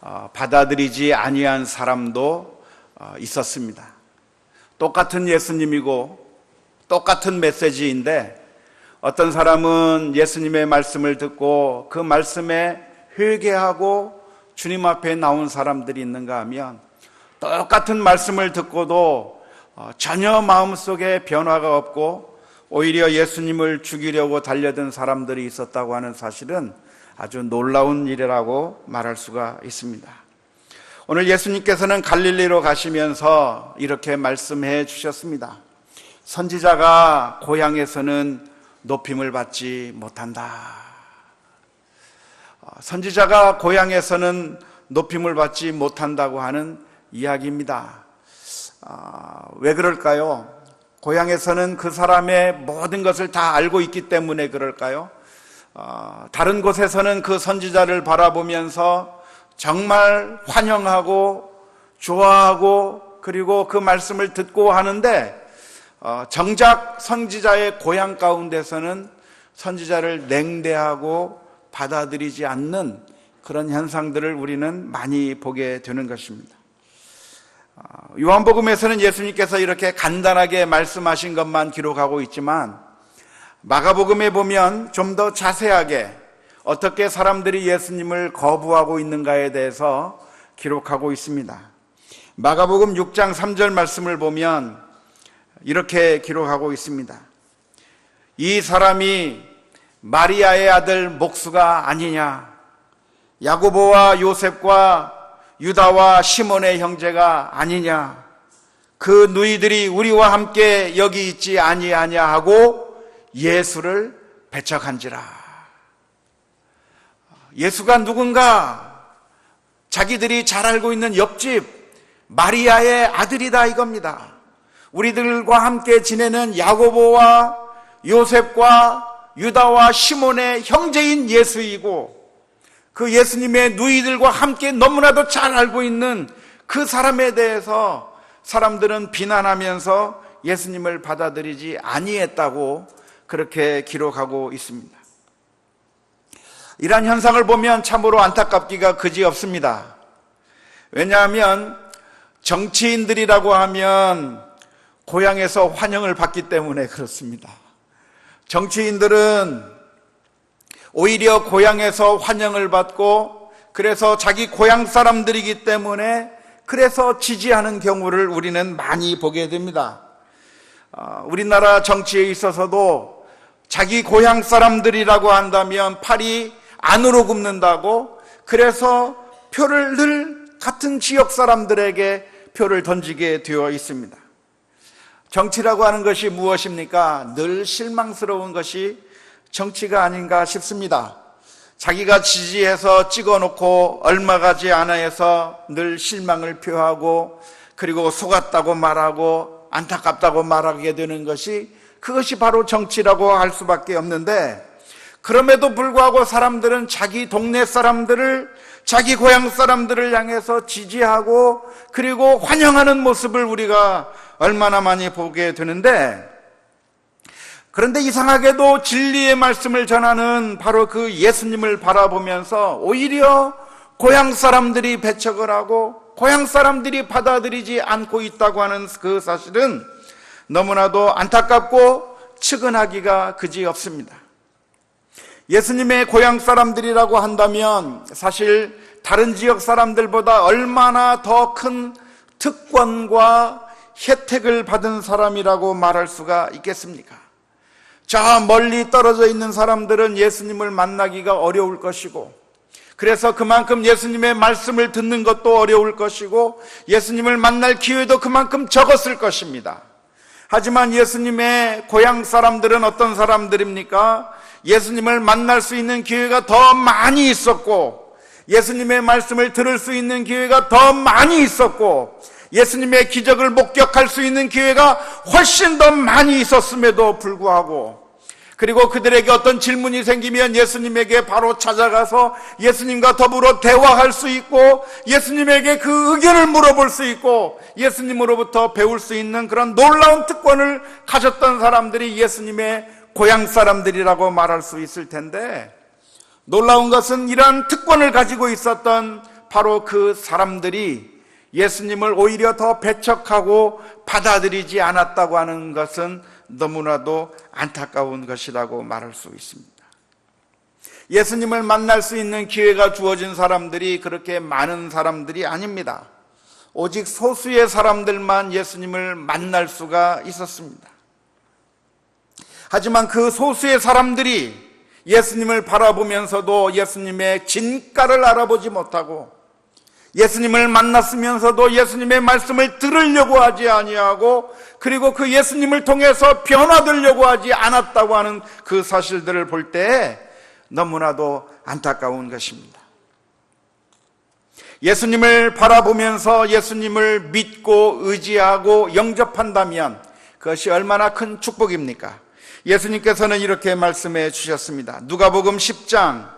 받아들이지 아니한 사람도 있었습니다. 똑같은 예수님이고 똑같은 메시지인데 어떤 사람은 예수님의 말씀을 듣고 그 말씀에 회개하고 주님 앞에 나온 사람들이 있는가 하면 똑같은 말씀을 듣고도 전혀 마음속에 변화가 없고 오히려 예수님을 죽이려고 달려든 사람들이 있었다고 하는 사실은 아주 놀라운 일이라고 말할 수가 있습니다. 오늘 예수님께서는 갈릴리로 가시면서 이렇게 말씀해 주셨습니다. 선지자가 고향에서는 높임을 받지 못한다. 선지자가 고향에서는 높임을 받지 못한다고 하는 이야기입니다. 왜 그럴까요? 고향에서는 그 사람의 모든 것을 다 알고 있기 때문에 그럴까요? 다른 곳에서는 그 선지자를 바라보면서 정말 환영하고 좋아하고 그리고 그 말씀을 듣고 하는데 정작 선지자의 고향 가운데서는 선지자를 냉대하고 받아들이지 않는 그런 현상들을 우리는 많이 보게 되는 것입니다. 요한복음에서는 예수님께서 이렇게 간단하게 말씀하신 것만 기록하고 있지만 마가복음에 보면 좀 더 자세하게 어떻게 사람들이 예수님을 거부하고 있는가에 대해서 기록하고 있습니다. 마가복음 6장 3절 말씀을 보면 이렇게 기록하고 있습니다. 이 사람이 마리아의 아들 목수가 아니냐? 야고보와 요셉과 유다와 시몬의 형제가 아니냐? 그 누이들이 우리와 함께 여기 있지 아니하냐 하고 예수를 배척한지라. 예수가 누군가? 자기들이 잘 알고 있는 옆집 마리아의 아들이다 이겁니다. 우리들과 함께 지내는 야고보와 요셉과 유다와 시몬의 형제인 예수이고 그 예수님의 누이들과 함께 너무나도 잘 알고 있는 그 사람에 대해서 사람들은 비난하면서 예수님을 받아들이지 아니했다고 그렇게 기록하고 있습니다. 이러한 현상을 보면 참으로 안타깝기가 그지없습니다. 왜냐하면 정치인들이라고 하면 고향에서 환영을 받기 때문에 그렇습니다. 정치인들은 오히려 고향에서 환영을 받고 그래서 자기 고향 사람들이기 때문에 그래서 지지하는 경우를 우리는 많이 보게 됩니다. 우리나라 정치에 있어서도 자기 고향 사람들이라고 한다면 팔이 안으로 굽는다고 그래서 표를 늘 같은 지역 사람들에게 표를 던지게 되어 있습니다. 정치라고 하는 것이 무엇입니까? 늘 실망스러운 것이 정치가 아닌가 싶습니다. 자기가 지지해서 찍어놓고 얼마 가지 않아 해서 늘 실망을 표하고 그리고 속았다고 말하고 안타깝다고 말하게 되는 것이 그것이 바로 정치라고 할 수밖에 없는데 그럼에도 불구하고 사람들은 자기 동네 사람들을 자기 고향 사람들을 향해서 지지하고 그리고 환영하는 모습을 우리가 얼마나 많이 보게 되는데 그런데 이상하게도 진리의 말씀을 전하는 바로 그 예수님을 바라보면서 오히려 고향 사람들이 배척을 하고 고향 사람들이 받아들이지 않고 있다고 하는 그 사실은 너무나도 안타깝고 측은하기가 그지없습니다. 예수님의 고향 사람들이라고 한다면 사실 다른 지역 사람들보다 얼마나 더 큰 특권과 혜택을 받은 사람이라고 말할 수가 있겠습니까? 저 멀리 떨어져 있는 사람들은 예수님을 만나기가 어려울 것이고 그래서 그만큼 예수님의 말씀을 듣는 것도 어려울 것이고 예수님을 만날 기회도 그만큼 적었을 것입니다. 하지만 예수님의 고향 사람들은 어떤 사람들입니까? 예수님을 만날 수 있는 기회가 더 많이 있었고 예수님의 말씀을 들을 수 있는 기회가 더 많이 있었고 예수님의 기적을 목격할 수 있는 기회가 훨씬 더 많이 있었음에도 불구하고 그리고 그들에게 어떤 질문이 생기면 예수님에게 바로 찾아가서 예수님과 더불어 대화할 수 있고 예수님에게 그 의견을 물어볼 수 있고 예수님으로부터 배울 수 있는 그런 놀라운 특권을 가졌던 사람들이 예수님의 고향 사람들이라고 말할 수 있을 텐데 놀라운 것은 이러한 특권을 가지고 있었던 바로 그 사람들이 예수님을 오히려 더 배척하고 받아들이지 않았다고 하는 것은 너무나도 안타까운 것이라고 말할 수 있습니다. 예수님을 만날 수 있는 기회가 주어진 사람들이 그렇게 많은 사람들이 아닙니다. 오직 소수의 사람들만 예수님을 만날 수가 있었습니다. 하지만 그 소수의 사람들이 예수님을 바라보면서도 예수님의 진가를 알아보지 못하고 예수님을 만났으면서도 예수님의 말씀을 들으려고 하지 아니하고 그리고 그 예수님을 통해서 변화되려고 하지 않았다고 하는 그 사실들을 볼 때 너무나도 안타까운 것입니다. 예수님을 바라보면서 예수님을 믿고 의지하고 영접한다면 그것이 얼마나 큰 축복입니까? 예수님께서는 이렇게 말씀해 주셨습니다. 누가복음 10장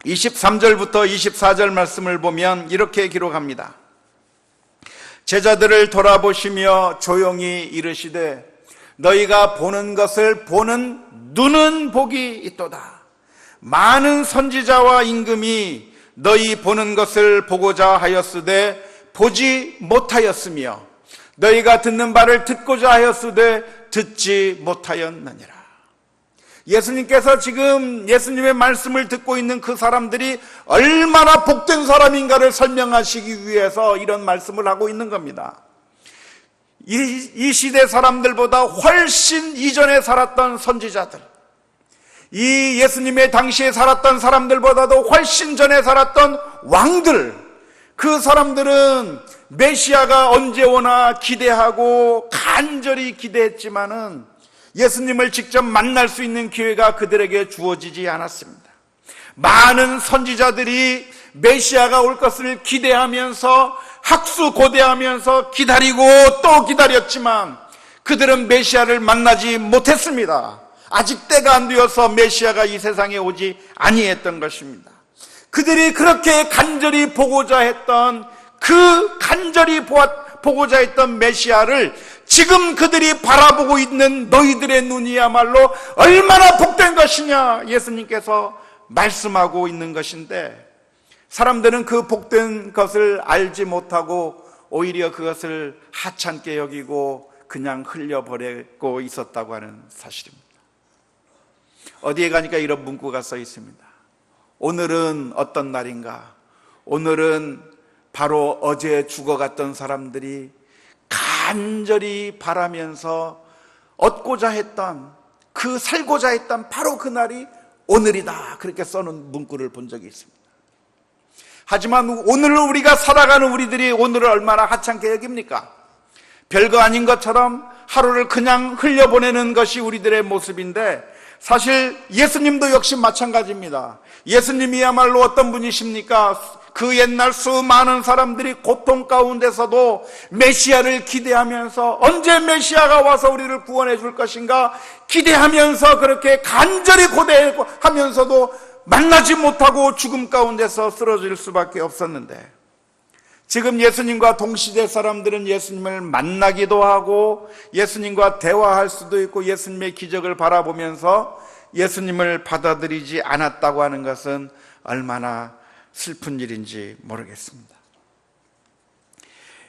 23절부터 24절 말씀을 보면 이렇게 기록합니다. 제자들을 돌아보시며 조용히 이르시되 너희가 보는 것을 보는 눈은 복이 있도다. 많은 선지자와 임금이 너희 보는 것을 보고자 하였으되 보지 못하였으며 너희가 듣는 바를 듣고자 하였으되 듣지 못하였느니라. 예수님께서 지금 예수님의 말씀을 듣고 있는 그 사람들이 얼마나 복된 사람인가를 설명하시기 위해서 이런 말씀을 하고 있는 겁니다. 이 시대 사람들보다 훨씬 이전에 살았던 선지자들, 이 예수님의 당시에 살았던 사람들보다도 훨씬 전에 살았던 왕들, 그 사람들은 메시아가 언제 오나 기대하고 간절히 기대했지만은 예수님을 직접 만날 수 있는 기회가 그들에게 주어지지 않았습니다. 많은 선지자들이 메시아가 올 것을 기대하면서 학수고대하면서 기다리고 또 기다렸지만 그들은 메시아를 만나지 못했습니다. 아직 때가 안 되어서 메시아가 이 세상에 오지 아니했던 것입니다. 그들이 그렇게 간절히 보고자 했던 그 간절히 보고자 했던 메시아를 지금 그들이 바라보고 있는 너희들의 눈이야말로 얼마나 복된 것이냐 예수님께서 말씀하고 있는 것인데 사람들은 그 복된 것을 알지 못하고 오히려 그것을 하찮게 여기고 그냥 흘려버리고 있었다고 하는 사실입니다. 어디에 가니까 이런 문구가 써 있습니다. 오늘은 어떤 날인가? 오늘은 바로 어제 죽어갔던 사람들이 간절히 바라면서 얻고자 했던 그 살고자 했던 바로 그 날이 오늘이다. 그렇게 써놓은 문구를 본 적이 있습니다. 하지만 오늘을 우리가 살아가는 우리들이 오늘을 얼마나 하찮게 여깁니까? 별거 아닌 것처럼 하루를 그냥 흘려보내는 것이 우리들의 모습인데 사실 예수님도 역시 마찬가지입니다. 예수님이야말로 어떤 분이십니까? 그 옛날 수많은 사람들이 고통 가운데서도 메시아를 기대하면서 언제 메시아가 와서 우리를 구원해 줄 것인가 기대하면서 그렇게 간절히 고대하면서도 만나지 못하고 죽음 가운데서 쓰러질 수밖에 없었는데 지금 예수님과 동시대 사람들은 예수님을 만나기도 하고 예수님과 대화할 수도 있고 예수님의 기적을 바라보면서 예수님을 받아들이지 않았다고 하는 것은 얼마나 슬픈 일인지 모르겠습니다.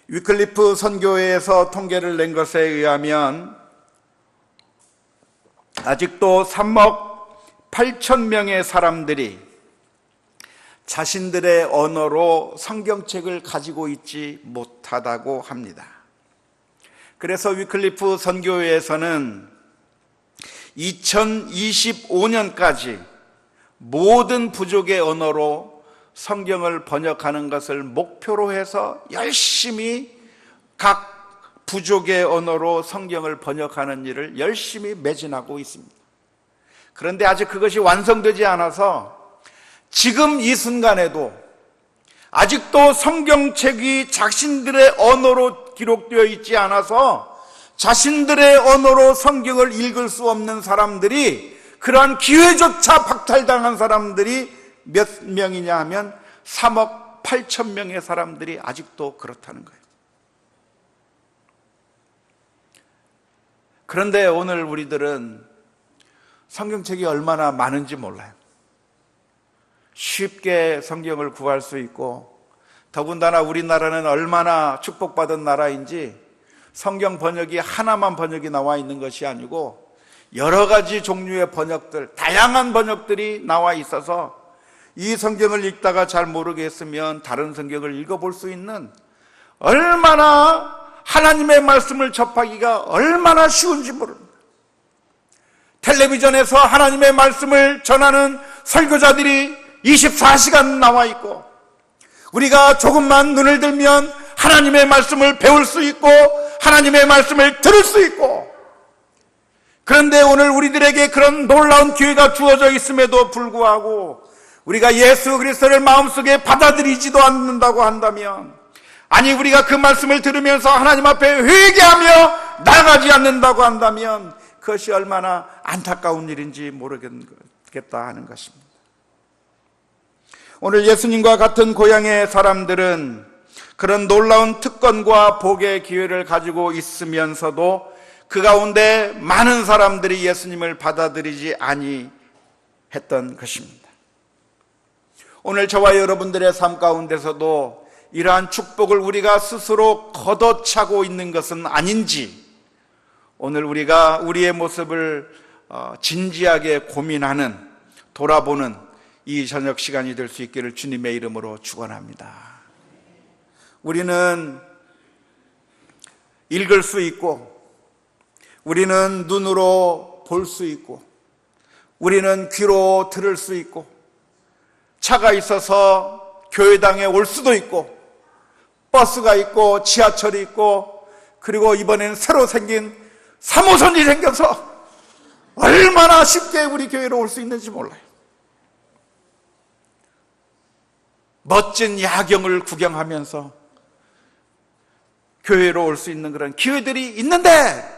위클리프 선교회에서 통계를 낸 것에 의하면 아직도 3억 8천 명의 사람들이 자신들의 언어로 성경책을 가지고 있지 못하다고 합니다. 그래서 위클리프 선교회에서는 2025년까지 모든 부족의 언어로 성경을 번역하는 것을 목표로 해서 열심히 각 부족의 언어로 성경을 번역하는 일을 열심히 매진하고 있습니다. 그런데 아직 그것이 완성되지 않아서 지금 이 순간에도 아직도 성경책이 자신들의 언어로 기록되어 있지 않아서 자신들의 언어로 성경을 읽을 수 없는 사람들이 그러한 기회조차 박탈당한 사람들이 몇 명이냐 하면 3억 8천 명의 사람들이 아직도 그렇다는 거예요. 그런데 오늘 우리들은 성경책이 얼마나 많은지 몰라요. 쉽게 성경을 구할 수 있고, 더군다나 우리나라는 얼마나 축복받은 나라인지 성경 번역이 하나만 번역이 나와 있는 것이 아니고 여러 가지 종류의 번역들, 다양한 번역들이 나와 있어서 이 성경을 읽다가 잘 모르겠으면 다른 성경을 읽어볼 수 있는, 얼마나 하나님의 말씀을 접하기가 얼마나 쉬운지 모릅니다. 텔레비전에서 하나님의 말씀을 전하는 설교자들이 24시간 나와 있고, 우리가 조금만 눈을 들면 하나님의 말씀을 배울 수 있고 하나님의 말씀을 들을 수 있고, 그런데 오늘 우리들에게 그런 놀라운 기회가 주어져 있음에도 불구하고 우리가 예수 그리스도를 마음속에 받아들이지도 않는다고 한다면, 아니 우리가 그 말씀을 들으면서 하나님 앞에 회개하며 나아가지 않는다고 한다면 그것이 얼마나 안타까운 일인지 모르겠다 하는 것입니다. 오늘 예수님과 같은 고향의 사람들은 그런 놀라운 특권과 복의 기회를 가지고 있으면서도 그 가운데 많은 사람들이 예수님을 받아들이지 아니했던 것입니다. 오늘 저와 여러분들의 삶 가운데서도 이러한 축복을 우리가 스스로 걷어차고 있는 것은 아닌지, 오늘 우리가 우리의 모습을 진지하게 고민하는, 돌아보는 이 저녁 시간이 될 수 있기를 주님의 이름으로 축원합니다. 우리는 읽을 수 있고, 우리는 눈으로 볼 수 있고, 우리는 귀로 들을 수 있고, 차가 있어서 교회당에 올 수도 있고, 버스가 있고 지하철이 있고, 그리고 이번엔 새로 생긴 3호선이 생겨서 얼마나 쉽게 우리 교회로 올 수 있는지 몰라요. 멋진 야경을 구경하면서 교회로 올 수 있는 그런 기회들이 있는데,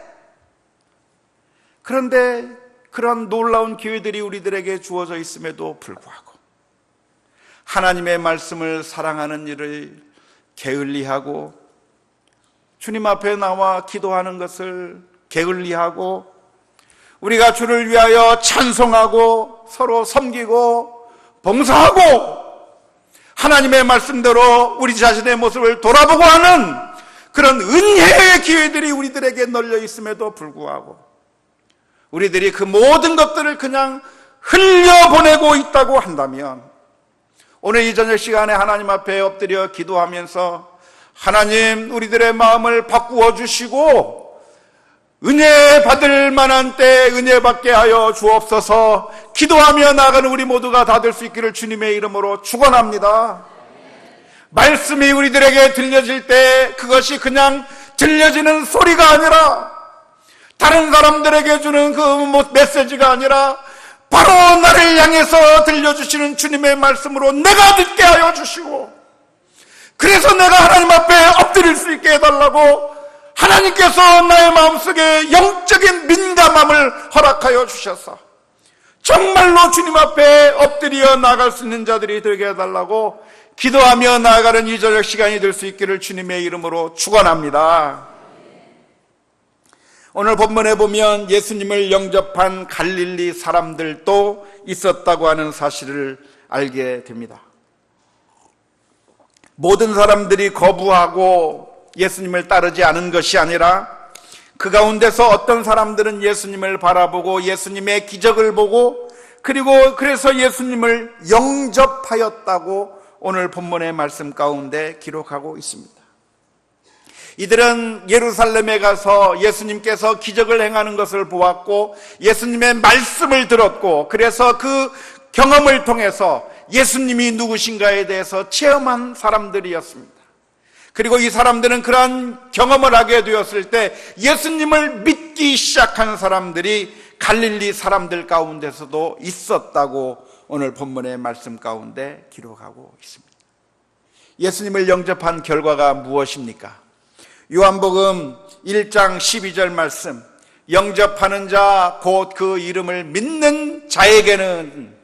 그런데 그런 놀라운 기회들이 우리들에게 주어져 있음에도 불구하고 하나님의 말씀을 사랑하는 일을 게을리하고, 주님 앞에 나와 기도하는 것을 게을리하고, 우리가 주를 위하여 찬송하고 서로 섬기고 봉사하고 하나님의 말씀대로 우리 자신의 모습을 돌아보고 하는 그런 은혜의 기회들이 우리들에게 널려 있음에도 불구하고 우리들이 그 모든 것들을 그냥 흘려보내고 있다고 한다면, 오늘 이 저녁 시간에 하나님 앞에 엎드려 기도하면서 하나님, 우리들의 마음을 바꾸어 주시고 은혜 받을 만한 때에 은혜 받게 하여 주옵소서. 기도하며 나아가는 우리 모두가 다 될 수 있기를 주님의 이름으로 축원합니다. 말씀이 우리들에게 들려질 때 그것이 그냥 들려지는 소리가 아니라, 다른 사람들에게 주는 그 메시지가 아니라 바로 나를 향해서 들려주시는 주님의 말씀으로 내가 듣게 하여 주시고, 그래서 내가 하나님 앞에 엎드릴 수 있게 해달라고 하나님께서 나의 마음속에 영적인 민감함을 허락하여 주셔서 정말로 주님 앞에 엎드려 나아갈 수 있는 자들이 되게 해달라고 기도하며 나아가는 이 저녁 시간이 될 수 있기를 주님의 이름으로 축원합니다. 오늘 본문에 보면 예수님을 영접한 갈릴리 사람들도 있었다고 하는 사실을 알게 됩니다. 모든 사람들이 거부하고 예수님을 따르지 않은 것이 아니라 그 가운데서 어떤 사람들은 예수님을 바라보고 예수님의 기적을 보고, 그리고 그래서 예수님을 영접하였다고 오늘 본문의 말씀 가운데 기록하고 있습니다. 이들은 예루살렘에 가서 예수님께서 기적을 행하는 것을 보았고 예수님의 말씀을 들었고, 그래서 그 경험을 통해서 예수님이 누구신가에 대해서 체험한 사람들이었습니다. 그리고 이 사람들은 그러한 경험을 하게 되었을 때 예수님을 믿기 시작한 사람들이 갈릴리 사람들 가운데서도 있었다고 오늘 본문의 말씀 가운데 기록하고 있습니다. 예수님을 영접한 결과가 무엇입니까? 요한복음 1장 12절 말씀, 영접하는 자 곧 그 이름을 믿는 자에게는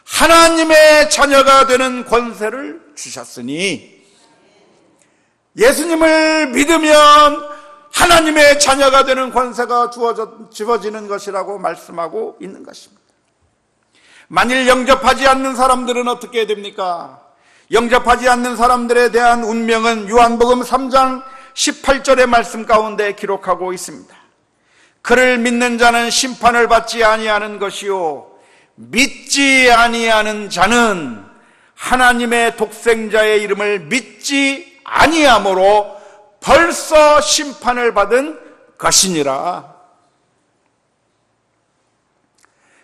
하나님의 자녀가 되는 권세를 주셨으니, 예수님을 믿으면 하나님의 자녀가 되는 권세가 주어지는 것이라고 말씀하고 있는 것입니다. 만일 영접하지 않는 사람들은 어떻게 됩니까? 영접하지 않는 사람들에 대한 운명은 요한복음 3장 18절의 말씀 가운데 기록하고 있습니다. 그를 믿는 자는 심판을 받지 아니하는 것이요 믿지 아니하는 자는 하나님의 독생자의 이름을 믿지 아니함으로 벌써 심판을 받은 것이니라.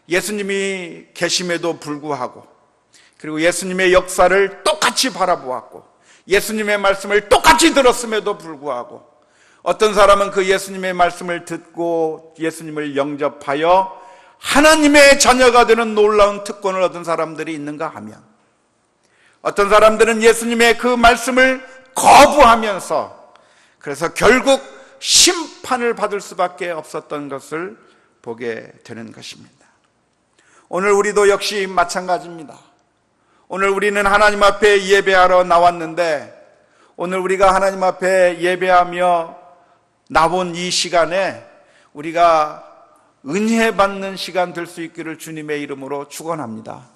예수님이 계심에도 불구하고, 그리고 예수님의 역사를 똑같이 바라보았고, 예수님의 말씀을 똑같이 들었음에도 불구하고, 어떤 사람은 그 예수님의 말씀을 듣고 예수님을 영접하여 하나님의 자녀가 되는 놀라운 특권을 얻은 사람들이 있는가 하면, 어떤 사람들은 예수님의 그 말씀을 거부하면서 그래서 결국 심판을 받을 수밖에 없었던 것을 보게 되는 것입니다. 오늘 우리도 역시 마찬가지입니다. 오늘 우리는 하나님 앞에 예배하러 나왔는데, 오늘 우리가 하나님 앞에 예배하며 나온 이 시간에 우리가 은혜 받는 시간 될 수 있기를 주님의 이름으로 축원합니다.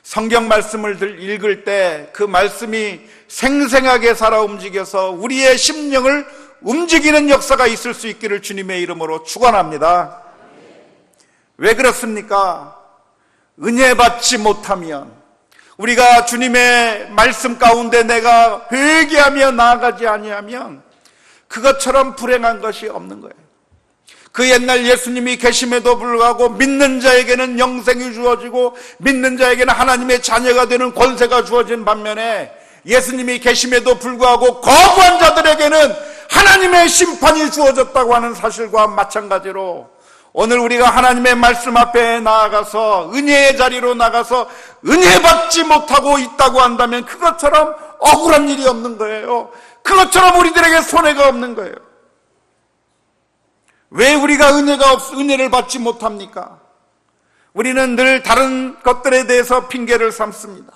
성경 말씀을 읽을 때 그 말씀이 생생하게 살아 움직여서 우리의 심령을 움직이는 역사가 있을 수 있기를 주님의 이름으로 축원합니다. 왜 그렇습니까? 은혜 받지 못하면, 우리가 주님의 말씀 가운데 내가 회개하며 나아가지 아니하면 그것처럼 불행한 것이 없는 거예요. 그 옛날 예수님이 계심에도 불구하고 믿는 자에게는 영생이 주어지고 믿는 자에게는 하나님의 자녀가 되는 권세가 주어진 반면에, 예수님이 계심에도 불구하고 거부한 자들에게는 하나님의 심판이 주어졌다고 하는 사실과 마찬가지로, 오늘 우리가 하나님의 말씀 앞에 나아가서 은혜의 자리로 나가서 은혜 받지 못하고 있다고 한다면 그것처럼 억울한 일이 없는 거예요. 그것처럼 우리들에게 손해가 없는 거예요. 왜 우리가 은혜를 받지 못합니까? 우리는 늘 다른 것들에 대해서 핑계를 삼습니다.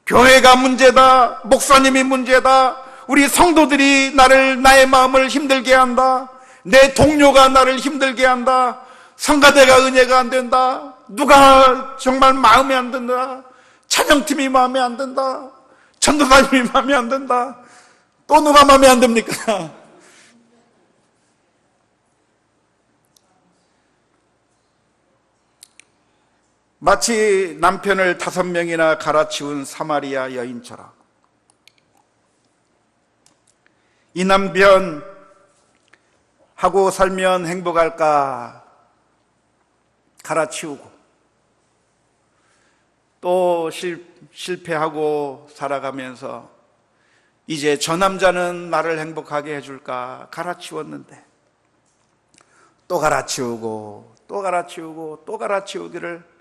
교회가 문제다, 목사님이 문제다, 우리 성도들이 나의 마음을 힘들게 한다, 내 동료가 나를 힘들게 한다, 성가대가 은혜가 안 된다, 누가 정말 마음에 안 든다, 찬양팀이 마음에 안 든다, 전도사님이 마음에 안 든다, 또 누가 마음에 안 듭니까? 마치 남편을 5명이나 갈아치운 사마리아 여인처럼, 이 남편 하고 살면 행복할까 갈아치우고, 또 실패하고 살아가면서 이제 저 남자는 나를 행복하게 해줄까 갈아치웠는데, 또 갈아치우고 또 갈아치우고 또 갈아치우기를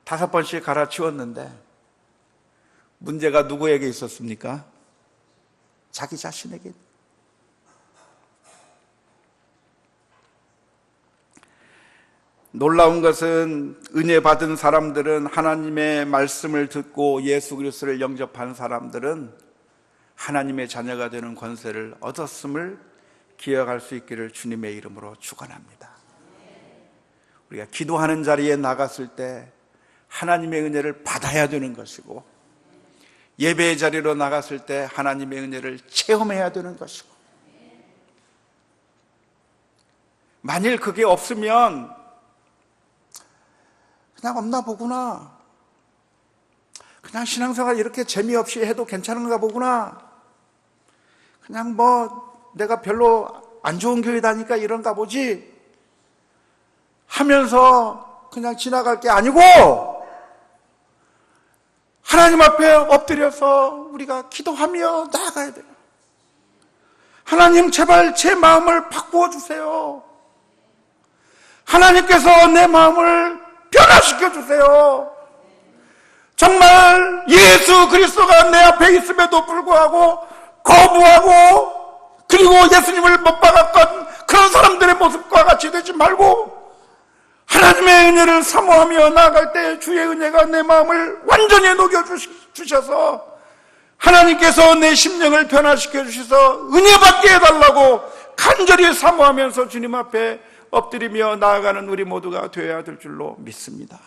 5번씩 갈아치웠는데, 문제가 누구에게 있었습니까? 자기 자신에게. 놀라운 것은 은혜 받은 사람들은, 하나님의 말씀을 듣고 예수 그리스도를 영접한 사람들은 하나님의 자녀가 되는 권세를 얻었음을 기억할 수 있기를 주님의 이름으로 축원합니다. 우리가 기도하는 자리에 나갔을 때 하나님의 은혜를 받아야 되는 것이고, 예배의 자리로 나갔을 때 하나님의 은혜를 체험해야 되는 것이고, 만일 그게 없으면 그냥 없나 보구나, 그냥 신앙생활 이렇게 재미없이 해도 괜찮은가 보구나, 그냥 내가 별로 안 좋은 교회 다니까 이런가 보지 하면서 그냥 지나갈 게 아니고, 하나님 앞에 엎드려서 우리가 기도하며 나아가야 돼요. 하나님, 제발 제 마음을 바꾸어 주세요. 하나님께서 내 마음을 변화시켜 주세요. 정말 예수 그리스도가 내 앞에 있음에도 불구하고 거부하고, 그리고 예수님을 못 박았던 그런 사람들의 모습과 같이 되지 말고, 하나님의 은혜를 사모하며 나아갈 때 주의 은혜가 내 마음을 완전히 녹여주셔서 하나님께서 내 심령을 변화시켜 주셔서 은혜 받게 해달라고 간절히 사모하면서 주님 앞에 엎드리며 나아가는 우리 모두가 되어야 될 줄로 믿습니다.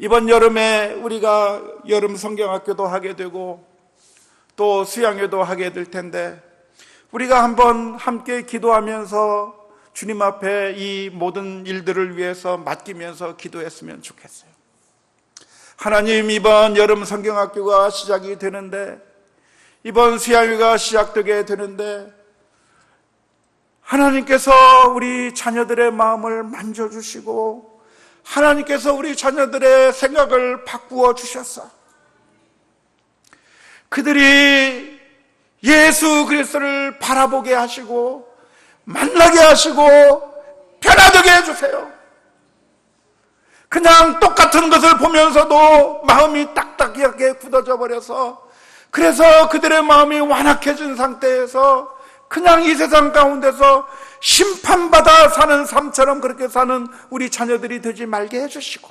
이번 여름에 우리가 여름 성경학교도 하게 되고 또 수양회도 하게 될 텐데 우리가 한번 함께 기도하면서 주님 앞에 이 모든 일들을 위해서 맡기면서 기도했으면 좋겠어요. 하나님, 이번 여름 성경학교가 시작이 되는데, 이번 수양회가 시작되게 되는데 하나님께서 우리 자녀들의 마음을 만져주시고 하나님께서 우리 자녀들의 생각을 바꾸어 주셨어. 그들이 예수 그리스도를 바라보게 하시고 만나게 하시고 변화되게 해주세요. 그냥 똑같은 것을 보면서도 마음이 딱딱하게 굳어져 버려서, 그래서 그들의 마음이 완악해진 상태에서 그냥 이 세상 가운데서 심판받아 사는 삶처럼 그렇게 사는 우리 자녀들이 되지 말게 해주시고,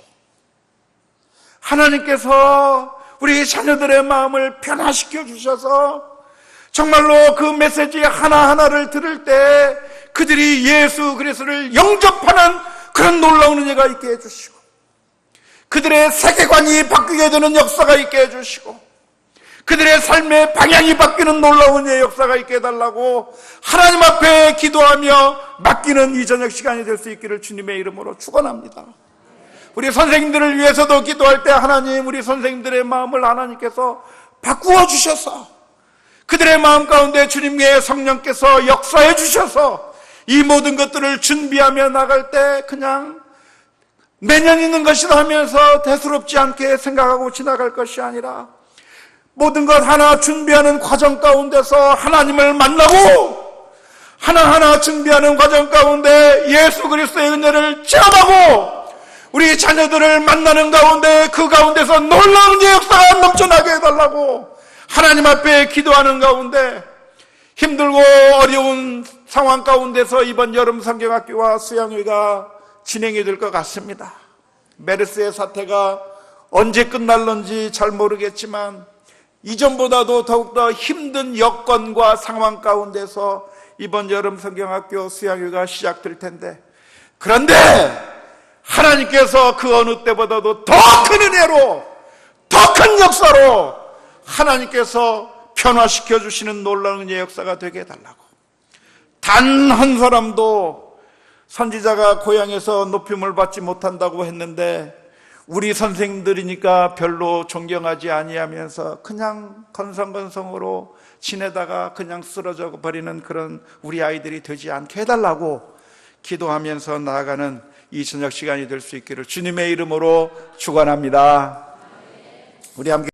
하나님께서 우리 자녀들의 마음을 변화시켜 주셔서 정말로 그 메시지 하나하나를 들을 때 그들이 예수 그리스도를 영접하는 그런 놀라운 은혜가 있게 해주시고, 그들의 세계관이 바뀌게 되는 역사가 있게 해주시고, 그들의 삶의 방향이 바뀌는 놀라운 은혜의 역사가 있게 해달라고 하나님 앞에 기도하며 맡기는 이 저녁 시간이 될 수 있기를 주님의 이름으로 축원합니다. 우리 선생님들을 위해서도 기도할 때 하나님, 우리 선생님들의 마음을 하나님께서 바꾸어 주셔서 그들의 마음 가운데 주님의 성령께서 역사해 주셔서 이 모든 것들을 준비하며 나갈 때 그냥 내년 있는 것이다 하면서 대수롭지 않게 생각하고 지나갈 것이 아니라 모든 것 하나 준비하는 과정 가운데서 하나님을 만나고 하나하나 준비하는 과정 가운데 예수 그리스도의 은혜를 체험하고 우리 자녀들을 만나는 가운데 그 가운데서 놀라운 역사가 넘쳐나게 해달라고 하나님 앞에 기도하는 가운데 힘들고 어려운 상황 가운데서 이번 여름 성경학교와 수양회가 진행이 될 것 같습니다. 메르스의 사태가 언제 끝날런지 잘 모르겠지만 이전보다도 더욱더 힘든 여건과 상황 가운데서 이번 여름 성경학교 수양회가 시작될 텐데, 그런데 하나님께서 그 어느 때보다도 더 큰 은혜로, 더 큰 역사로 하나님께서 변화시켜 주시는 놀라운 은혜의 역사가 되게 해달라고, 단 한 사람도 선지자가 고향에서 높임을 받지 못한다고 했는데 우리 선생님들이니까 별로 존경하지 아니하면서 그냥 건성건성으로 지내다가 그냥 쓰러져 버리는 그런 우리 아이들이 되지 않게 해달라고 기도하면서 나아가는 이 저녁 시간이 될 수 있기를 주님의 이름으로 축원합니다. 우리 함께